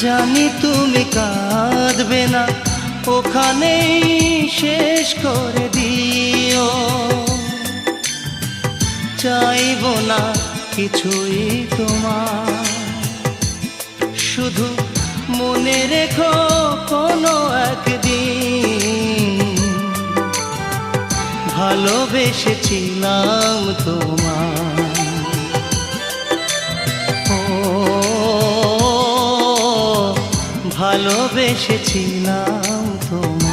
জানি তুমি কাঁদবে না, ওখানেই শেষ করে দিও। চাইব না কিছুই তোমার, শুধু মনে রেখো কোনো একদিন ভালোবেসেছিলাম তোমায়। ও ভালোবেসেছিলাম তোমায়।